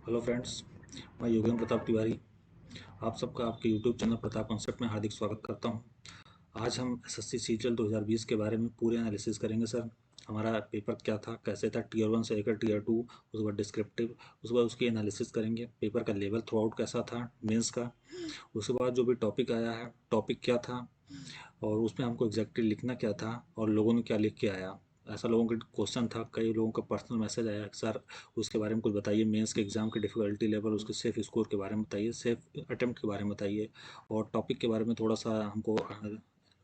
Hello friends, मैं योगेंद्र प्रताप तिवारी आप सबका आपके यूट्यूब चैनल प्रताप कॉन्सेप्ट में हार्दिक स्वागत करता हूं। आज हम एसएससी सीजीएल 2020 के बारे में पूरे एनालिसिस करेंगे सर। हमारा पेपर क्या था, कैसे था, टीयर 1 से लेकर टीयर 2, उसके बाद डिस्क्रिप्टिव, उसके बाद उसकी एनालिसिस करेंगे। पेपर का लेवल थ्रू आउट कैसा था, मेंस का, उसके बाद जो भी टॉपिक आया है, टॉपिक क्या था और उसमें हमको एग्जैक्टली लिखना क्या था और लोगों ने क्या लिख के आया। ऐसा लोगों का क्वेश्चन था, कई लोगों का पर्सनल मैसेज आया कि सर उसके बारे में कुछ बताइए, मेंस के एग्ज़ाम की डिफ़िकल्टी लेवल, उसके सेफ स्कोर के बारे में बताइए, सेफ अटेम्प्ट के बारे में बताइए और टॉपिक के बारे में थोड़ा सा हमको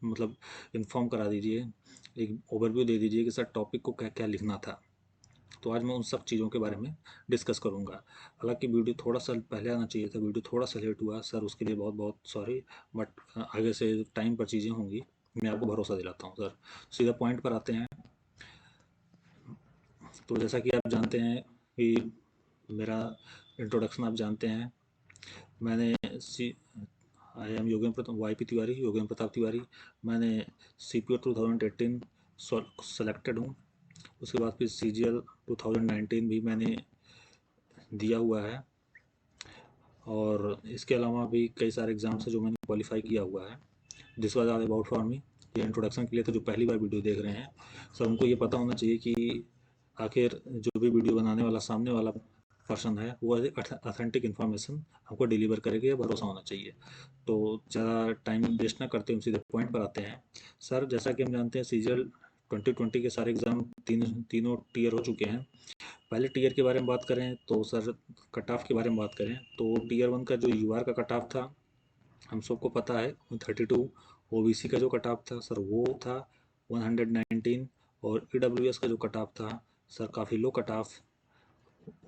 मतलब इन्फॉर्म करा दीजिए, एक ओवरव्यू दे दीजिए कि सर टॉपिक को क्या क्या लिखना था। तो आज मैं उन सब चीज़ों के बारे में डिस्कस करूंगा। हालांकि वीडियो थोड़ा सा पहले आना चाहिए था, वीडियो थोड़ा सा लेट हुआ सर, उसके लिए बहुत बहुत सॉरी। बट आगे से टाइम पर चीज़ें होंगी, मैं आपको भरोसा दिलाता हूँ सर। सीधा पॉइंट पर आते हैं। तो जैसा कि आप जानते हैं कि मेरा इंट्रोडक्शन आप जानते हैं। मैंने see I am Yogendra Pratap Y P Tiwari, Yogendra Pratap Tiwari. मैंने सी पी ओ 2018 सेलेक्टेड हूँ। उसके बाद फिर सी जी एल 2019 भी मैंने दिया हुआ है और इसके अलावा भी कई सारे एग्जाम्स हैं जो मैंने क्वालिफाई किया हुआ है। This was all about for me. ये इंट्रोडक्शन के लिए तो जो पहली बार वीडियो देख रहे हैं सर, उनको ये पता होना चाहिए कि आखिर जो भी वीडियो बनाने वाला सामने वाला पर्सन है वो ऑथेंटिक इन्फॉर्मेशन हमको डिलीवर करेगा, ये भरोसा होना चाहिए। तो ज़्यादा टाइम वेस्ट ना करते हुए सीधे पॉइंट पर आते हैं। सर जैसा कि हम जानते हैं सीजीएल 2020 के सारे एग्ज़ाम तीनों टीयर हो चुके हैं। पहले टीयर के बारे में बात करें तो सर कट ऑफ के बारे में बात करें तो टीयर 1 का जो यूआर का कट ऑफ था हम सबको पता है 32। ओबीसी का जो कट ऑफ था सर वो था 119 और ईडब्ल्यूएस का जो कट ऑफ था सर काफ़ी लो कट ऑफ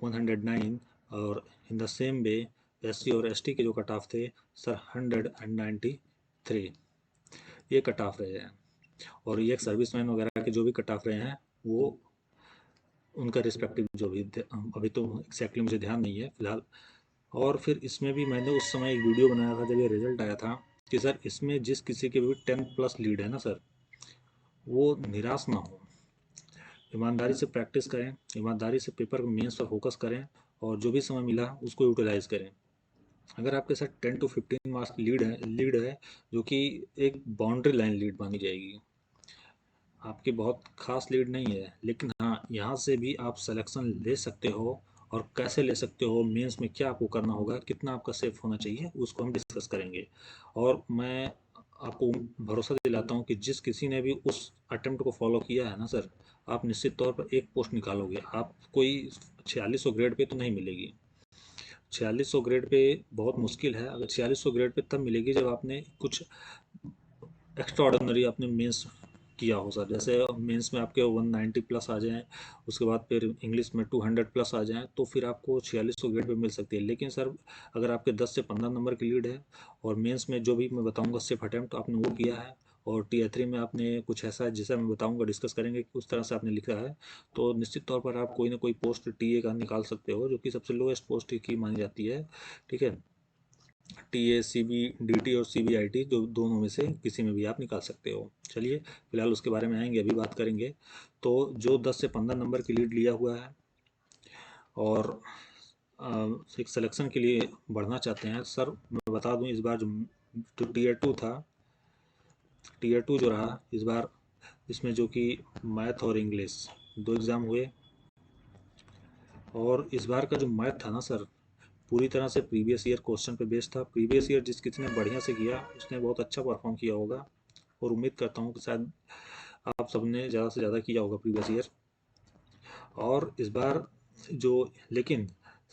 109 और in the same way SC और एसटी के जो कट ऑफ थे सर 193 ये कट ऑफ रहे हैं। और ये सर्विसमैन वगैरह के जो भी कट ऑफ रहे हैं वो उनका रिस्पेक्टिव जो भी अभी तो एक्जैक्टली मुझे ध्यान नहीं है फिलहाल। और फिर इसमें भी मैंने उस समय एक वीडियो बनाया था जब ये रिजल्ट आया था कि सर इसमें जिस किसी के भी 10+ लीड है ना सर, वो निराश ना हो, ईमानदारी से प्रैक्टिस करें, ईमानदारी से पेपर मेंस पर फोकस करें और जो भी समय मिला उसको यूटिलाइज करें। अगर आपके साथ 10 to 15 मार्क्स लीड है जो कि एक बाउंड्री लाइन लीड मानी जाएगी, आपकी बहुत खास लीड नहीं है, लेकिन हाँ यहाँ से भी आप सिलेक्शन ले सकते हो। और कैसे ले सकते हो, मेंस में क्या आपको करना होगा, कितना आपका सेफ होना चाहिए, उसको हम डिस्कस करेंगे। और मैं आपको भरोसा दिलाता हूँ कि जिस किसी ने भी उस अटेम्प्ट को फॉलो किया है ना सर, आप निश्चित तौर पर एक पोस्ट निकालोगे। आप कोई 4600 ग्रेड पे तो नहीं मिलेगी। 4600 ग्रेड पे बहुत मुश्किल है। अगर 4600 ग्रेड पे तब मिलेगी जब आपने कुछ एक्स्ट्रा ऑर्डिनरी आपने मेंस किया हो सर। जैसे मेंस में आपके 190+ आ जाएं, उसके बाद फिर इंग्लिश में 200+ आ जाएं, तो फिर आपको 4600 ग्रेड पे मिल सकती है। लेकिन सर अगर आपके 10 से 15 नंबर की लीड है और मेंस में जो भी मैं बताऊंगा सिर्फ अटैम्प्ट आपने वो किया है और टीयर 3 में आपने कुछ ऐसा है जिसे मैं बताऊंगा, डिस्कस करेंगे कि उस तरह से आपने लिखा है, तो निश्चित तौर पर आप कोई ना कोई पोस्ट टीए का निकाल सकते हो जो कि सबसे लोएस्ट पोस्ट की मानी जाती है। ठीक है, टीए सीबी डीटी और सीबीआईटी जो दोनों में से किसी में भी आप निकाल सकते हो। चलिए फिलहाल उसके बारे में आएंगे, अभी बात करेंगे। तो जो 10 से 15 नंबर की लीड लिया हुआ है और एक सिलेक्शन के लिए बढ़ना चाहते हैं सर, मैं बता दूं इस बार जो टीयर 2 था, टीयर 2 जो रहा इस बार, इसमें जो कि मैथ और इंग्लिश दो एग्ज़ाम हुए। और इस बार का जो मैथ था ना सर, पूरी तरह से प्रीवियस ईयर क्वेश्चन पे बेस्ड था। प्रीवियस ईयर जिस किसी ने बढ़िया से किया उसने बहुत अच्छा परफॉर्म किया होगा और उम्मीद करता हूँ कि शायद आप सबने ज़्यादा से ज़्यादा किया होगा प्रीवियस ईयर। और इस बार जो, लेकिन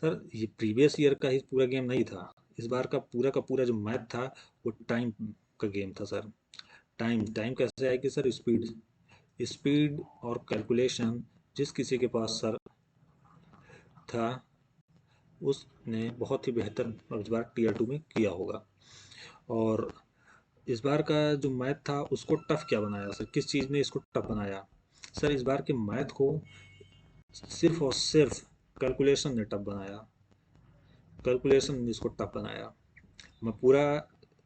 सर ये प्रीवियस ईयर का ही पूरा गेम नहीं था। इस बार का पूरा जो मैथ था वो टाइम का गेम था सर। टाइम टाइम कैसे आएगी सर, स्पीड, स्पीड और कैलकुलेशन जिस किसी के पास सर था उसने बहुत ही बेहतर इस बार टीयर 2 में किया होगा। और इस बार का जो मैथ था उसको टफ क्या बनाया सर, किस चीज़ ने इसको टफ बनाया सर? इस बार के मैथ को सिर्फ और सिर्फ कैलकुलेशन ने टफ बनाया, कैलकुलेशन ने इसको टफ बनाया। मैं पूरा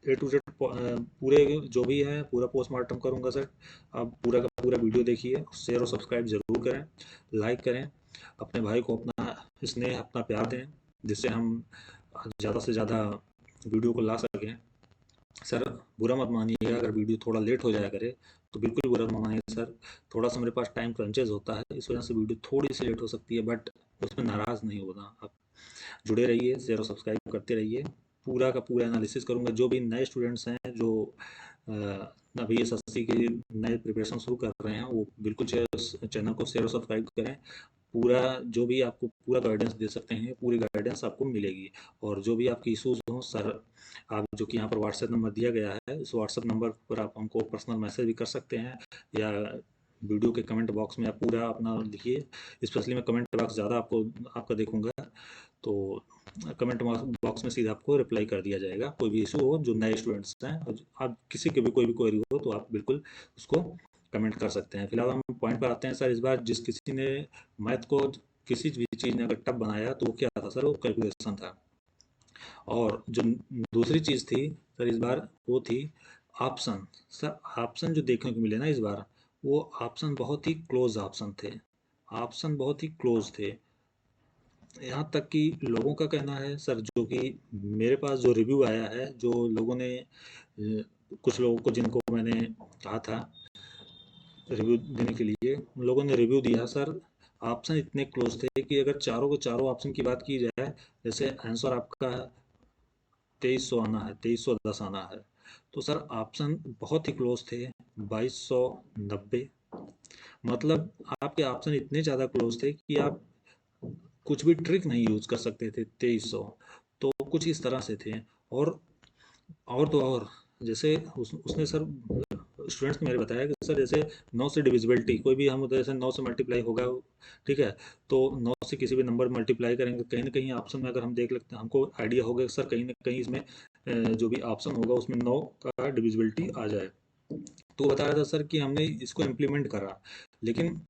ए टू जेड पूरे जो भी है पूरा पोस्टमार्टम करूंगा सर। आप पूरा का पूरा वीडियो देखिए, शेयर और सब्सक्राइब जरूर करें, लाइक करें, अपने भाई को अपना स्नेह अपना प्यार दें। जिससे हम ज़्यादा से ज़्यादा वीडियो को ला सकें। सर बुरा मत मानिएगा अगर वीडियो थोड़ा लेट हो जाया करे, तो बिल्कुल बुरा मत मानिएगा सर। थोड़ा सा मेरे पास टाइम क्रंचेज होता है, इस वजह से वीडियो थोड़ी सी लेट हो सकती है, बट उसमें नाराज़ नहीं होना आप। जुड़े रहिए, शेयर और सब्सक्राइब करते रहिए। पूरा का पूरा एनालिसिस करूँगा। जो भी नए स्टूडेंट्स हैं जो अभी एसएससी की नए प्रिपरेशन शुरू कर रहे हैं, वो बिल्कुल चैनल को शेयर और सब्सक्राइब करें। पूरा जो भी आपको पूरा गाइडेंस दे सकते हैं, पूरी गाइडेंस आपको मिलेगी। और जो भी आपकी इश्यूज हों सर, आप जो कि यहाँ पर व्हाट्सएप नंबर दिया गया है, इस व्हाट्सएप नंबर पर आप हमको पर्सनल मैसेज भी कर सकते हैं, या वीडियो के कमेंट बॉक्स में आप पूरा अपना लिखिए। स्पेशली मैं कमेंट बॉक्स ज़्यादा आपका देखूंगा, तो कमेंट बॉक्स में सीधा आपको रिप्लाई कर दिया जाएगा। कोई भी इशू हो, जो नए स्टूडेंट्स हैं, और आप किसी के भी कोई भी क्वेरी हो, तो आप बिल्कुल उसको कमेंट कर सकते हैं। फिलहाल हम पॉइंट पर आते हैं सर। इस बार जिस किसी ने मैथ को किसी भी चीज़ ने अगर टफ बनाया, तो वो क्या था सर? वो कैलकुलेशन था। और जो दूसरी चीज़ थी सर इस बार, वो थी ऑप्शन। सर ऑप्शन जो देखने को मिले ना इस बार, वो ऑप्शन बहुत ही क्लोज ऑप्शन थे। ऑप्शन बहुत ही क्लोज थे। यहाँ तक कि लोगों का कहना है सर, जो कि मेरे पास जो रिव्यू आया है, जो लोगों ने कुछ लोगों को जिनको मैंने कहा था रिव्यू देने के लिए, उन लोगों ने रिव्यू दिया सर। ऑप्शन इतने क्लोज थे कि अगर चारों के चारों ऑप्शन की बात की जाए, जैसे आंसर आपका 2300 आना है, 2310 आना है, तो सर ऑप्शन बहुत ही क्लोज थे, 2290। मतलब आपके ऑप्शन इतने ज़्यादा क्लोज थे कि आप कुछ भी ट्रिक नहीं यूज कर सकते थे। 2300 तो कुछ इस तरह से थे। और और जैसे उसने सर स्टूडेंट्स ने मेरे बताया कि सर जैसे 9 से डिविजिबिलिटी, कोई भी हम जैसे 9 से मल्टीप्लाई होगा, ठीक है, तो 9 से किसी भी नंबर मल्टीप्लाई करेंगे, कहीं ना कहीं ऑप्शन में अगर हम देख लेते हैं, हमको आइडिया होगा कि सर कहीं ना कहीं इसमें जो भी ऑप्शन होगा उसमें 9 का डिविजिबिलिटी आ जाए। तो बता रहा था सर कि हमने इसको इम्प्लीमेंट करा, लेकिन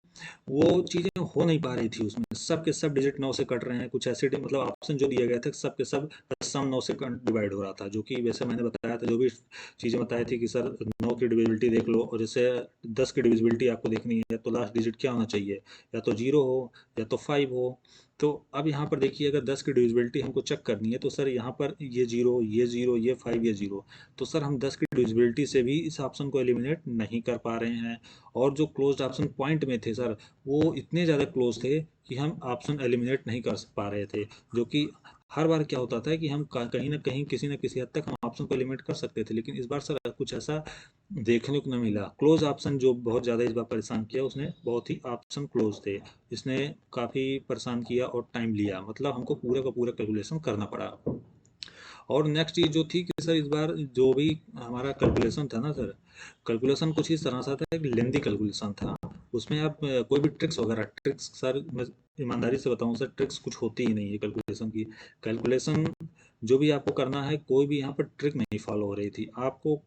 वो चीज़ें हो नहीं पा रही थी। उसमें सब के सब डिजिट 9 से कट रहे हैं, कुछ ऐसे मतलब ऑप्शन जो दिए गए थे सब के सब सम 9 से डिवाइड हो रहा था, जो कि वैसे मैंने बताया था, जो भी चीज़ें बताई थी कि सर 9 की डिविजिबिलिटी देख लो, और जैसे 10 की डिविजिबिलिटी आपको देखनी है, तो लास्ट डिजिट क्या होना चाहिए, या तो 0 हो या तो 5 हो। तो अब यहाँ पर देखिए, अगर 10 की डिविजिबिलिटी हमको चेक करनी है, तो सर यहाँ पर ये 0, ये 0, ये 5, ये 0, तो सर हम 10 की डिविजिबिलिटी से भी इस ऑप्शन को एलिमिनेट नहीं कर पा रहे हैं। और जो क्लोज्ड ऑप्शन पॉइंट में थे सर, वो इतने ज़्यादा क्लोज थे कि हम ऑप्शन एलिमिनेट नहीं कर पा रहे थे। जो कि हर बार क्या होता था कि हम कहीं ना कहीं किसी न किसी हद तक हम ऑप्शन को एलिमिनेट कर सकते थे, लेकिन इस बार सर कुछ ऐसा देखने को न मिला। क्लोज ऑप्शन जो बहुत ज़्यादा इस बार परेशान किया, उसने बहुत ही ऑप्शन क्लोज थे, इसने काफ़ी परेशान किया और टाइम लिया, मतलब हमको पूरा का पूरा कैलकुलेशन करना पड़ा। और नेक्स्ट चीज़ जो थी कि सर इस बार जो भी हमारा कैलकुलेशन था ना सर, कैलकुलेशन कुछ इस तरह सा था, एक लेंदी कैलकुलेशन था। उसमें आप कोई भी ट्रिक्स वगैरह, ट्रिक्स सर मैं ईमानदारी से बताऊं सर, ट्रिक्स कुछ होती ही नहीं है कैलकुलेशन की। कैलकुलेशन जो भी आपको करना है, कोई भी यहाँ पर ट्रिक नहीं फॉलो हो रही थी आपको।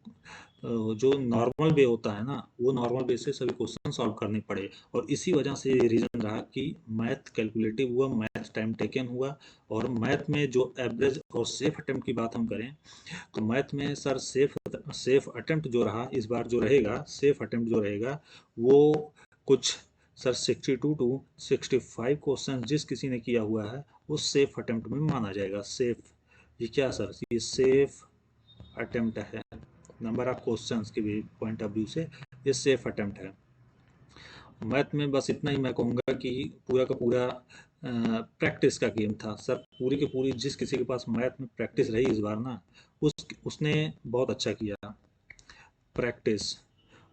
जो नॉर्मल वे होता है ना, वो नॉर्मल वे से सभी क्वेश्चन सॉल्व करने पड़े। और इसी वजह से रीज़न रहा कि मैथ कैलकुलेटिव हुआ, मैथ टाइम टेकन हुआ। और मैथ में जो एवरेज और सेफ अटेम्प्ट की बात हम करें, तो मैथ में सर सेफ अटेम्प्ट जो रहा इस बार, जो रहेगा सेफ अटेम्प्ट जो रहेगा, वो कुछ सर 62 टू 65 क्वेश्चन जिस किसी ने किया हुआ है, वो सेफ अटेम्प्ट में माना जाएगा। सेफ, ये क्या सर, ये सेफ अटेम्प्ट है। नंबर ऑफ क्वेश्चंस के भी पॉइंट ऑफ व्यू से ये सेफ अटेम्प्ट है। मैथ में बस इतना ही मैं कहूँगा कि पूरा का पूरा प्रैक्टिस का गेम था सर। पूरी की पूरी जिस किसी के पास मैथ में प्रैक्टिस रही इस बार ना, उसने बहुत अच्छा किया। प्रैक्टिस,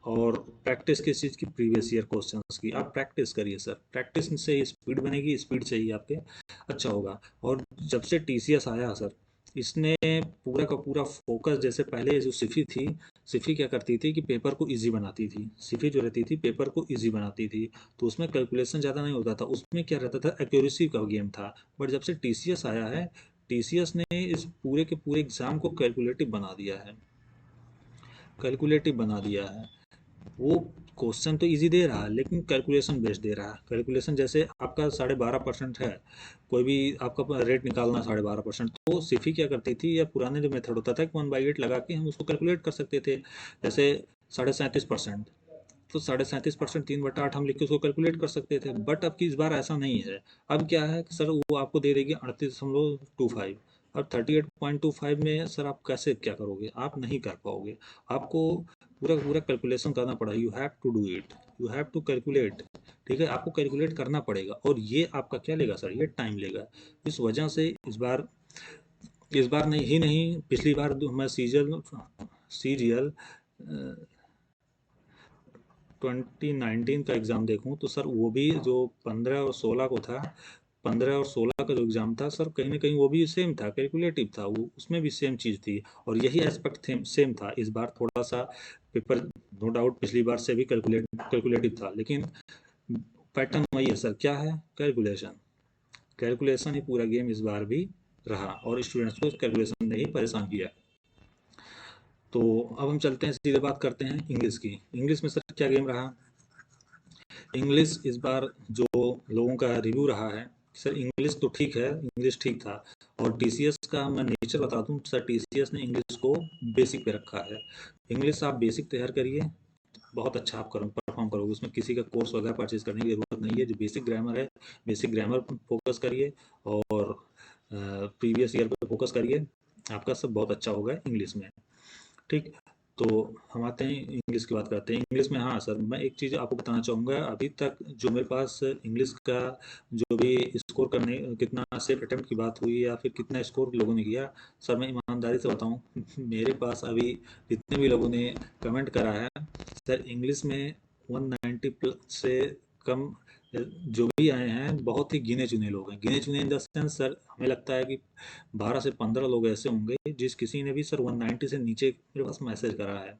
और प्रैक्टिस किस चीज़ की? प्रीवियस ईयर क्वेश्चंस की। आप प्रैक्टिस करिए सर, प्रैक्टिस से स्पीड बनेगी, स्पीड से ही आपके अच्छा होगा। और जब से टीसीएस आया सर, इसने पूरा का पूरा फोकस, जैसे पहले जो सिफी थी, सिफी क्या करती थी कि पेपर को इजी बनाती थी। सिफी जो रहती थी पेपर को इजी बनाती थी, तो उसमें कैलकुलेशन ज़्यादा नहीं होता था, उसमें क्या रहता था, एक्यूरेसी का गेम था। बट जब से टीसीएस आया है, टीसीएस ने इस पूरे के पूरे एग्ज़ाम को कैलकुलेटिव बना दिया है। कैलकुलेटिव बना दिया है। वो क्वेश्चन तो इजी दे रहा है, लेकिन कैलकुलेशन बेस्ड दे रहा है। कैलकुलेशन जैसे आपका 12.5% है, कोई भी आपका रेट निकालना 12.5%, तो सिफी क्या करती थी, या पुराने जो मेथड होता था कि 1/8 लगा के हम उसको कैलकुलेट कर सकते थे। जैसे 37.5%, तो 37.5% 3/8 हम लिख के उसको कैलकुलेट कर सकते थे, बट अब की इस बार ऐसा नहीं है। अब क्या है कि सर वो आपको दे देगी 38.25। अब 38.25 में सर आप कैसे क्या करोगे? आप नहीं कर पाओगे। आपको पूरा पूरा कैलकुलेशन करना पड़ेगा। You have to do it, you have to calculate. ठीक है, आपको कैलकुलेट करना पड़ेगा, और ये आपका क्या लेगा सर? ये टाइम लेगा। इस वजह से इस बार नहीं ही नहीं, पिछली बार मैं सीरियल 2019 का एग्ज़ाम देखूं तो सर वो भी जो 15 और 16 को था, 15 और 16 का जो एग्ज़ाम था सर, कहीं ना कहीं वो भी सेम था, कैलकुलेटिव था, वो उसमें भी सेम चीज़ थी, और यही एस्पेक्ट सेम था। इस बार थोड़ा सा पेपर नो डाउट पिछली बार से भी कैलकुलेटिव था, लेकिन पैटर्न वही है सर। क्या है? कैलकुलेशन। कैलकुलेशन ही पूरा गेम इस बार भी रहा, और स्टूडेंट्स को कैलकुलेशन ने ही परेशान किया। तो अब हम चलते हैं, सीधे बात करते हैं इंग्लिश की। इंग्लिश में सर क्या गेम रहा? इंग्लिश इस बार जो लोगों का रिव्यू रहा है, सर इंग्लिश तो ठीक है, इंग्लिश ठीक था। और टीसीएस का मैं नेचर बता दूं सर, टीसीएस ने इंग्लिश को बेसिक पे रखा है। इंग्लिश आप बेसिक तैयार करिए, बहुत अच्छा आप परफॉर्म करोगे। उसमें किसी का कोर्स वगैरह परचेज करने की जरूरत नहीं है। जो बेसिक ग्रामर है, बेसिक ग्रामर फोकस करिए, और प्रीवियस ईयर पे फोकस करिए, आपका सब बहुत अच्छा होगा इंग्लिश में। ठीक। तो हम आते हैं इंग्लिश की बात करते हैं। इंग्लिश में हाँ सर, मैं एक चीज़ आपको बताना चाहूँगा। अभी तक जो मेरे पास इंग्लिश का जो भी स्कोर करने, कितना सेफ अटेम्प्ट की बात हुई या फिर कितना स्कोर लोगों ने किया, सर मैं ईमानदारी से बताऊँ मेरे पास अभी जितने भी लोगों ने कमेंट करा है सर, इंग्लिश में 190 प्लस से कम जो भी आए हैं, बहुत ही गिने चुने लोग हैं। गिने चुने इन द सेंस सर, हमें लगता है कि 12 से 15 लोग ऐसे होंगे जिस किसी ने भी सर 190 से नीचे मेरे पास मैसेज करा है।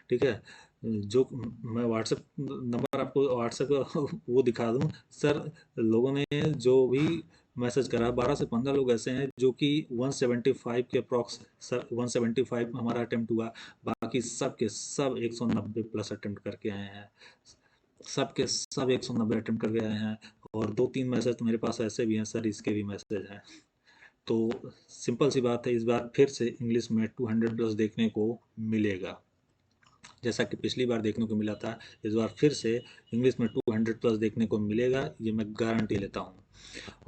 ठीक है, जो मैं व्हाट्सएप नंबर आपको व्हाट्सएप वो दिखा दूं सर, लोगों ने जो भी मैसेज करा, 12 से 15 लोग ऐसे हैं जो कि 175 के अप्रॉक्स, सर 175 हमारा अटेम्प्ट हुआ। बाकी सब के सब 190 प्लस अटेम्प्ट करके आए हैं। सब के सब 190 अटेम्प्ट करके आए हैं। और 2-3 मैसेज तो मेरे पास ऐसे भी हैं सर, इसके भी मैसेज हैं। तो सिंपल सी बात है, इस बार फिर से इंग्लिश में 200 प्लस देखने को मिलेगा, जैसा कि पिछली बार देखने को मिला था। इस बार फिर से इंग्लिश में 200 प्लस देखने को मिलेगा, ये मैं गारंटी लेता हूँ।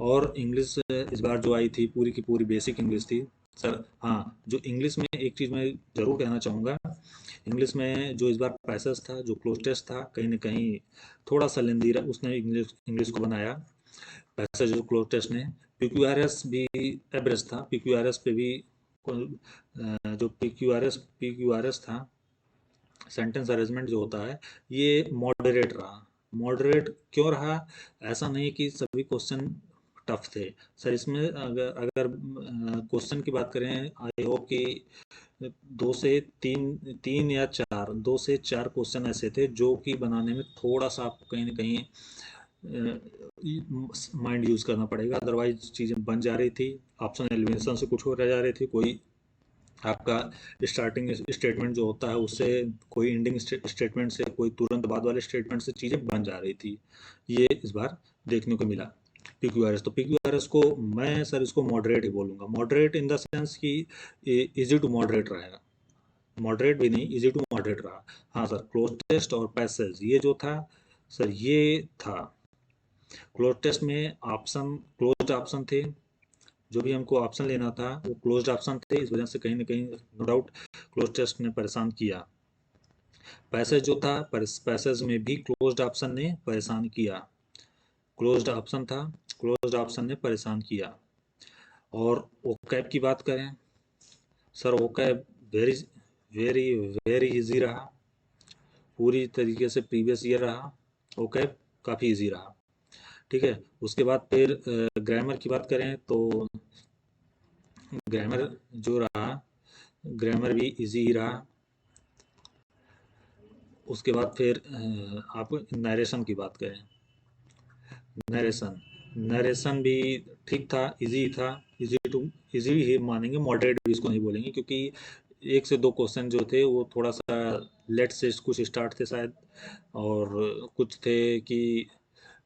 और इंग्लिश इस बार जो आई थी, पूरी की पूरी बेसिक इंग्लिश थी सर। हाँ, जो इंग्लिश में एक चीज़ मैं ज़रूर कहना चाहूँगा, इंग्लिश में जो इस बार पैसेज था, जो क्लोज टेस्ट था, कहीं ना कहीं थोड़ा सा लेंदी उसने इंग्लिश इंग्लिश को बनाया। पैसेज जो क्लोज टेस्ट ने, पीक्यूआरएस भी एवरेज था। पीक्यूआरएस पे भी जो पीक्यूआरएस था, सेंटेंस अरेंजमेंट जो होता है, ये मॉडरेट रहा। मॉडरेट क्यों रहा? ऐसा नहीं कि सभी क्वेश्चन टफ थे सर। इसमें अगर अगर क्वेश्चन की बात करें, आई होप कि 2 से 3 या 4 क्वेश्चन ऐसे थे जो कि बनाने में थोड़ा सा आपको कहीं ना कहीं माइंड यूज करना पड़ेगा, अदरवाइज चीज़ें बन जा रही थी। ऑप्शन एलिमिनेशन से कुछ हो रह जा रही थी, कोई आपका स्टार्टिंग स्टेटमेंट जो होता है उससे, कोई एंडिंग स्टेटमेंट से, कोई तुरंत बाद वाले स्टेटमेंट से चीज़ें बन जा रही थी। ये इस बार देखने को मिला। पीक्यूआरएस, तो पीक्यूआरएस को मैं सर इसको मॉडरेट ही बोलूँगा। मॉडरेट इन द सेंस कि इजी टू मॉडरेट रहेगा, मॉडरेट भी नहीं, इजी टू मॉडरेट रहा। हाँ सर, क्लोज टेस्ट और पैसेज ये जो था सर, ये था। क्लोज टेस्ट में ऑप्शन, क्लोज्ड ऑप्शन थे, जो भी हमको ऑप्शन लेना था वो क्लोज्ड ऑप्शन थे। इस वजह से कहीं ना कहीं नो डाउट क्लोज टेस्ट ने परेशान किया। पैसेज जो था, पैसेज में भी क्लोज्ड ऑप्शन ने परेशान किया। क्लोज्ड ऑप्शन था, क्लोज्ड ऑप्शन ने परेशान किया। और ओकैब की बात करें सर, ओकैब वेरी वेरी वेरी इजी रहा, पूरी तरीके से प्रीवियस ईयर रहा। ओकैब काफ़ी इजी रहा। ठीक है, उसके बाद फिर ग्रामर की बात करें तो ग्रामर जो रहा, ग्रामर भी इजी ही रहा। उसके बाद फिर आप नरेशन की बात करें, नरेशन, नरेशन भी ठीक था, इजी था। इजी टू इजी ही मानेंगे, मॉडरेट भी इसको नहीं बोलेंगे, क्योंकि 1 से 2 क्वेश्चन जो थे वो थोड़ा सा लेट से कुछ स्टार्ट थे शायद, और कुछ थे कि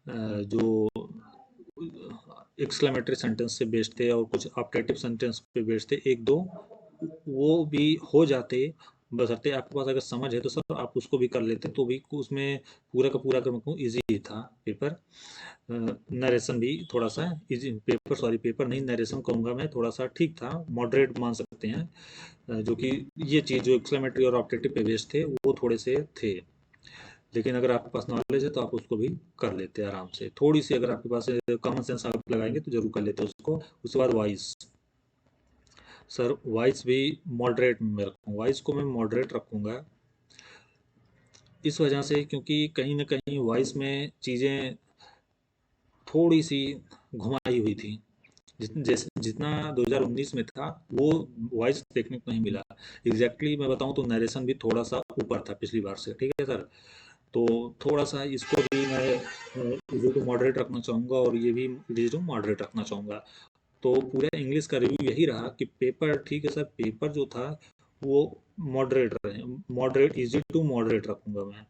जो एक्सक्लेमेटरी सेंटेंस से बेस्ड थे, और कुछ ऑप्टेटिव सेंटेंस पे बेस्ड थे, 1-2 वो भी हो जाते। बशर्ते आपके पास अगर समझ है तो सर आप उसको भी कर लेते, तो भी उसमें पूरा का पूरा ईजी था पेपर। नरेशन भी थोड़ा सा इजी, पेपर नहीं नरेशन कहूँगा मैं, थोड़ा सा ठीक था, मॉडरेट मान सकते हैं। जो कि ये चीज़ जो एक्सक्लेमेटरी और ऑब्जेक्टिव पे बेस्ड थे वो थोड़े से थे, लेकिन अगर आपके पास नॉलेज है तो आप उसको भी कर लेते हैं आराम से। थोड़ी सी अगर आपके पास कॉमन सेंस आप लगाएंगे तो जरूर कर लेते हैं उसको। उसके बाद वॉइस, सर वॉइस भी मॉडरेट में रखूँगा, वॉइस को मैं मॉडरेट रखूँगा इस वजह से क्योंकि कहीं ना कहीं वॉइस में चीज़ें थोड़ी सी घुमाई हुई थी। जैसे जितना 2019 में था वो वॉइस देखने को नहीं मिला। एग्जैक्टली मैं बताऊं तो नरेशन भी थोड़ा सा ऊपर था पिछली बार से, ठीक है सर। तो थोड़ा सा इसको भी मैं इजी टू मॉडरेट रखना चाहूँगा और ये भी इजी टू मॉडरेट रखना चाहूँगा। तो पूरे इंग्लिश का रिव्यू यही रहा कि पेपर ठीक है सर, पेपर जो था वो मॉडरेट रहे, मॉडरेट इजी टू मॉडरेट रखूँगा मैं,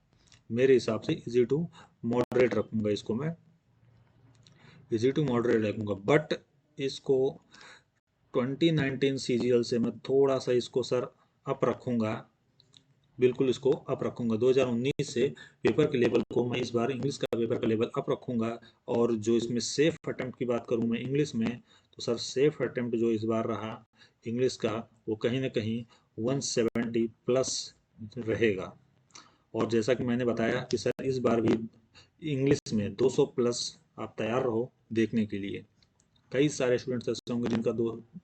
मेरे हिसाब से इजी टू मॉडरेट रखूँगा इसको मैं, इजी टू मॉडरेट रखूँगा। बट इसको 2019 सीजीएल से मैं थोड़ा सा इसको सर अप रखूँगा, बिल्कुल इसको अप रखूँगा। 2019 से पेपर के लेवल को मैं इस बार इंग्लिश का पेपर का लेवल अप रखूँगा। और जो इसमें सेफ अटेम्प्ट की बात करूँ मैं इंग्लिश में, तो सर सेफ अटेम्प्ट जो इस बार रहा इंग्लिश का वो कहीं ना कहीं 170 प्लस रहेगा। और जैसा कि मैंने बताया कि सर इस बार भी इंग्लिश में 200 प्लस आप तैयार रहो देखने के लिए। कई सारे स्टूडेंट्स ऐसे होंगे जिनका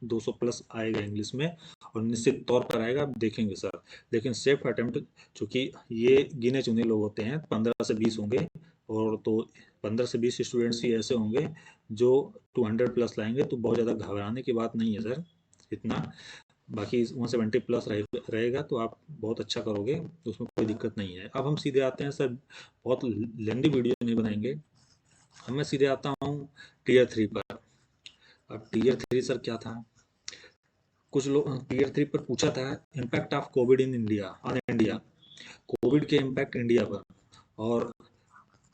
200 प्लस आएगा इंग्लिश में, और निश्चित तौर पर आएगा, आप देखेंगे सर। लेकिन सेफ अटेम्प्ट चूंकि ये गिने चुने लोग होते हैं, 15 से 20 होंगे, और तो 15 से 20 स्टूडेंट्स ही ऐसे होंगे जो 200 प्लस लाएंगे, तो बहुत ज़्यादा घबराने की बात नहीं है सर इतना। बाकी 170 प्लस रहेगा तो आप बहुत अच्छा करोगे, तो उसमें कोई दिक्कत नहीं है। अब हम सीधे आते हैं सर, बहुत लेंदी वीडियो नहीं बनाएंगे, अब मैं सीधे आता हूँ टीयर 3 पर। अब टीयर 3 सर क्या था, कुछ लोग टीयर 3 पर पूछा था impact of Covid in India, on India, Covid के इम्पैक्ट इंडिया पर। और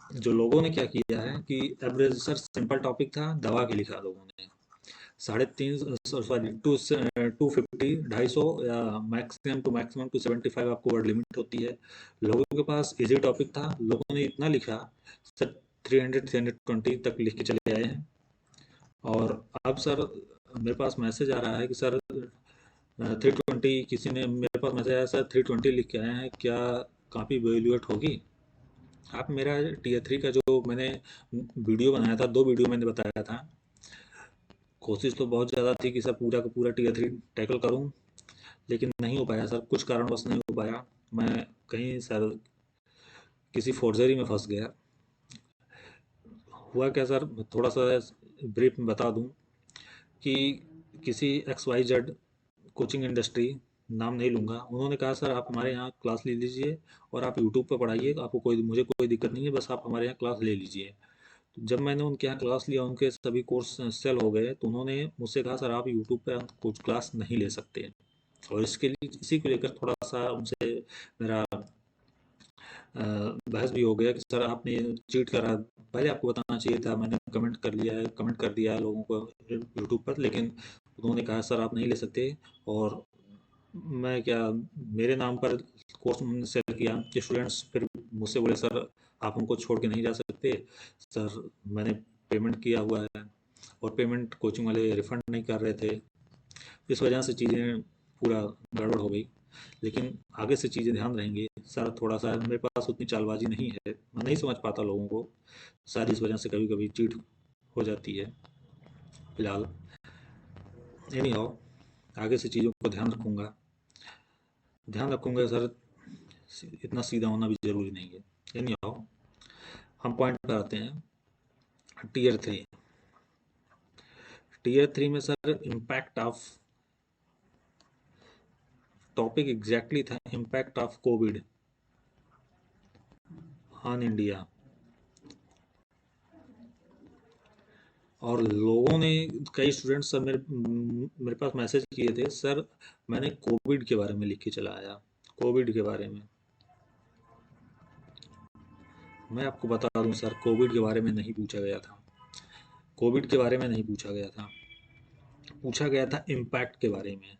जो लोगों ने क्या किया है कि एवरेज सर सिंपल टॉपिक था, दबा के लिखा लोगों ने। 350, सॉरी 250, 250 या मैक्सिमम टू 75 आपको वर्ड लिमिट होती है। लोगों के पास इजी टॉपिक था, लोगों ने इतना लिखा सर, 300 320 तक लिख के चले आए हैं। और अब सर मेरे पास मैसेज आ रहा है कि सर 320, किसी ने मेरे पास मैसेज आया सर 320 लिख के आए हैं, क्या काफ़ी वैल्यूएट होगी? आप मेरा टीयर 3 का जो मैंने वीडियो बनाया था, 2 वीडियो मैंने बताया था, कोशिश तो बहुत ज़्यादा थी कि सर पूरा का पूरा टीयर 3 टैकल करूं, लेकिन नहीं हो पाया सर, कुछ कारणवश नहीं हो पाया। मैं कहीं सर किसी फोर्जरी में फंस गया। हुआ क्या सर, थोड़ा सा ब्रीफ में बता दूं कि किसी XYZ कोचिंग इंडस्ट्री, नाम नहीं लूँगा, उन्होंने कहा सर आप हमारे यहाँ क्लास ले लीजिए और आप यूट्यूब पर पढ़ाइए, आपको कोई, मुझे कोई दिक्कत नहीं है, बस आप हमारे यहाँ क्लास ले लीजिए। तो जब मैंने उनके यहाँ क्लास लिया, उनके सभी कोर्स सेल हो गए, तो उन्होंने मुझसे कहा सर आप यूट्यूब पर कुछ क्लास नहीं ले सकते। और इसके लिए, इसी को लेकर थोड़ा सा उनसे मेरा बहस भी हो गया कि सर आपने चीट करा, पहले आपको बताना चाहिए था, मैंने कमेंट कर लिया है, कमेंट कर दिया है लोगों को यूट्यूब पर, लेकिन उन्होंने कहा सर आप नहीं ले सकते। और मैं क्या, मेरे नाम पर कोर्स सेल किया, स्टूडेंट्स फिर मुझसे बोले सर आप हमको छोड़ के नहीं जा सकते, सर मैंने पेमेंट किया हुआ है, और पेमेंट कोचिंग वाले रिफंड नहीं कर रहे थे। इस वजह से चीज़ें पूरा गड़बड़ हो गई। लेकिन आगे से चीज़ें ध्यान रहेंगी सर, थोड़ा सा मेरे पास उतनी चालबाजी नहीं है, मैं नहीं समझ पाता लोगों को, शायद इस वजह से कभी कभी चीट हो जाती है। फिलहाल एनी हाउ, आगे से चीज़ों को ध्यान रखूंगा सर, इतना सीधा होना भी ज़रूरी नहीं है। एनी हाउ, हम पॉइंट पर आते हैं। टीयर 3, टीयर 3 में sir impact of, topic exactly था impact of covid on India. और लोगों ने, कई स्टूडेंट्स सर मेरे पास मैसेज किए थे सर, मैंने कोविड के बारे में लिख के चला आया, कोविड के बारे में। मैं आपको बता दूं सर, कोविड के बारे में नहीं पूछा गया था, कोविड के बारे में नहीं पूछा गया था, पूछा गया था इम्पैक्ट के बारे में।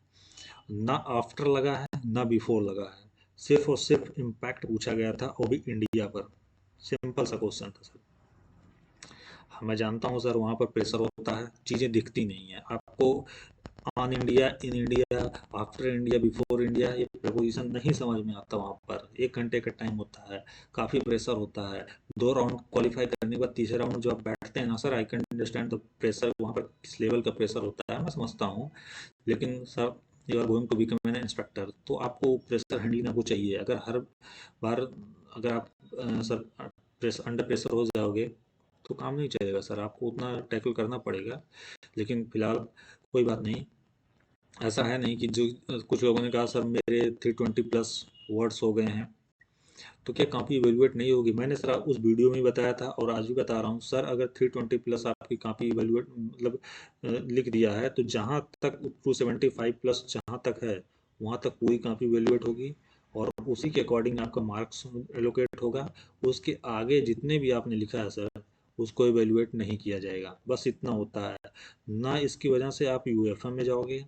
ना आफ्टर लगा है है ना बिफोर लगा है। सिर्फ और सिर्फ इम्पैक्ट पूछा गया था, वो भी इंडिया पर। सिंपल सा क्वेश्चन था सर। मैं जानता हूँ सर वहाँ पर प्रेशर होता है, चीज़ें दिखती नहीं है आपको। On India, in India, after India, before India, ये प्रपोजिशन नहीं समझ में आता वहाँ पर। 1 घंटे का टाइम होता है, काफ़ी प्रेशर होता है। 2 राउंड क्वालिफाई करने के बाद तीसरे राउंड जो आप बैठते हैं ना sir, I can understand the pressure, वहाँ पर किस लेवल का प्रेशर होता है मैं समझता हूँ। लेकिन sir you are going to become an inspector, तो आपको प्रेशर हैंडलिंग आपको चाहिए। अगर हर बार अगर आप सर प्रेशर अंडर प्रेशर हो जाओगे तो काम नहीं चलेगा सर, आपको उतना टैकल करना पड़ेगा। लेकिन फिलहाल कोई बात नहीं। ऐसा है नहीं कि जो कुछ लोगों ने कहा सर मेरे 320+ वर्ड्स हो गए हैं, तो क्या कॉपी इवेल्युएट नहीं होगी? मैंने सर उस वीडियो में ही बताया था और आज भी बता रहा हूँ सर, अगर 320+ आपकी कॉपी इवेल्युएट मतलब लिख दिया है, तो जहाँ तक 275+ जहाँ तक है वहाँ तक पूरी कॉपी इवेल्युएट होगी और उसी के अकॉर्डिंग आपका मार्क्स एलोकेट होगा। उसके आगे जितने भी आपने लिखा है सर, उसको इवेल्युएट नहीं किया जाएगा। बस इतना होता है। ना इसकी वजह से आप यूएफएम में जाओगे,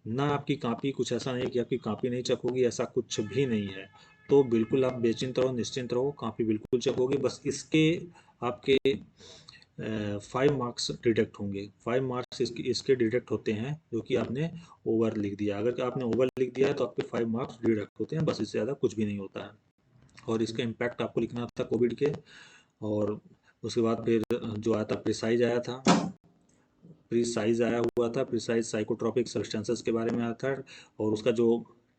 ना आपकी कॉपी, कुछ ऐसा नहीं कि आपकी कॉपी नहीं चेक होगी, ऐसा कुछ भी नहीं है। तो बिल्कुल आप बेचिंत रहो, निश्चिंत रहो, कॉपी बिल्कुल चेक होगी। बस इसके आपके 5 मार्क्स डिडक्ट होंगे। 5 मार्क्स इसके डिडक्ट होते हैं जो कि आपने ओवर लिख दिया। अगर आपने ओवर लिख दिया है तो आपके 5 मार्क्स डिडक्ट होते हैं, बस इससे ज़्यादा कुछ भी नहीं होता है। और इसका इम्पैक्ट आपको लिखना था कोविड के। और उसके बाद फिर जो आया था प्रिसाइज आया था, प्रिसाइज आया हुआ था, प्रिसाइज साइकोट्रॉपिक सब्सटेंसेस के बारे में आया था। और उसका जो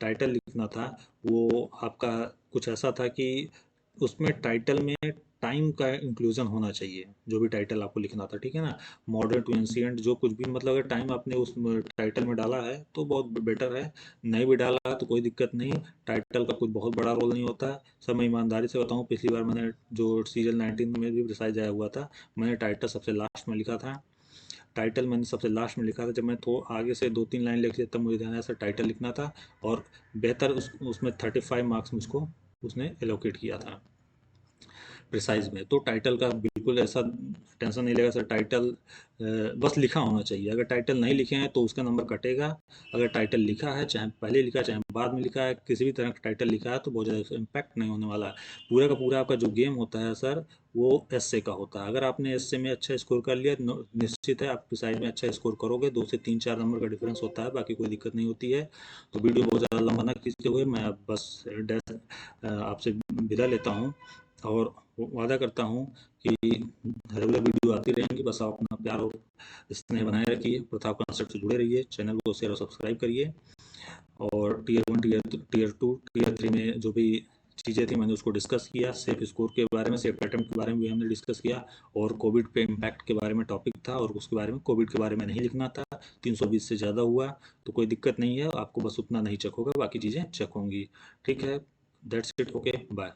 टाइटल लिखना था वो आपका कुछ ऐसा था कि उसमें टाइटल में टाइम का इंक्लूजन होना चाहिए, जो भी टाइटल आपको लिखना था, ठीक है ना। मॉडर्न टू एंशिएंट, जो कुछ भी मतलब अगर टाइम आपने उस टाइटल में डाला है तो बहुत बेटर है। नहीं भी डाला है तो कोई दिक्कत नहीं, टाइटल का कुछ बहुत बड़ा रोल नहीं होता है। सर मैं ईमानदारी से बताऊं, पिछली बार मैंने जो सीरियल 19 में भी प्रिसाइज आया हुआ था, मैंने टाइटल सबसे लास्ट में लिखा था। टाइटल मैंने सबसे लास्ट में लिखा था। जब मैं तो आगे से 2-3 लाइन लिख लिया तब मुझे ध्यान आया सर टाइटल लिखना था। और बेहतर उसमें 35 मार्क्स मुझको उसने एलोकेट किया था प्रिसाइज में। तो टाइटल का बिल्कुल ऐसा टेंशन नहीं लेगा सर। टाइटल बस लिखा होना चाहिए। अगर टाइटल नहीं लिखे हैं तो उसका नंबर कटेगा। अगर टाइटल लिखा है, चाहे पहले लिखा है चाहे बाद में लिखा है, किसी भी तरह का टाइटल लिखा है तो बहुत ज़्यादा इम्पैक्ट नहीं होने वाला है। पूरा का पूरा आपका जो गेम होता है सर, वो एसए का होता है। अगर आपने एसए में अच्छा स्कोर कर लिया, निश्चित है आप प्रिसाइज में अच्छा स्कोर करोगे। 2 से 3-4 नंबर का डिफरेंस होता है, बाकी कोई दिक्कत नहीं होती है। तो वीडियो बहुत ज़्यादा लंबा ना खींचते हुए मैं अब बस आपसे विदा लेता हूँ। और वादा करता हूँ कि रेगुलर वीडियो आती रहेंगी। बस आप अपना प्यार और स्नेह बनाए रखिए, प्रताप कॉन्सेप्ट से जुड़े रहिए, चैनल को शेयर और सब्सक्राइब करिए। और टीयर 1, टीयर 2, टीयर 3 में जो भी चीज़ें थी मैंने उसको डिस्कस किया। सेफ स्कोर के बारे में, सेफ अटेम्प्ट के बारे में भी हमने डिस्कस किया। और कोविड पे इम्पैक्ट के बारे में टॉपिक था और उसके बारे में, कोविड के बारे में नहीं लिखना था। 320 से ज़्यादा हुआ तो कोई दिक्कत नहीं है, आपको बस उतना नहीं चेक होगा, बाकी चीज़ें चेक होंगी। ठीक है, दैट्स इट, ओके, बाय।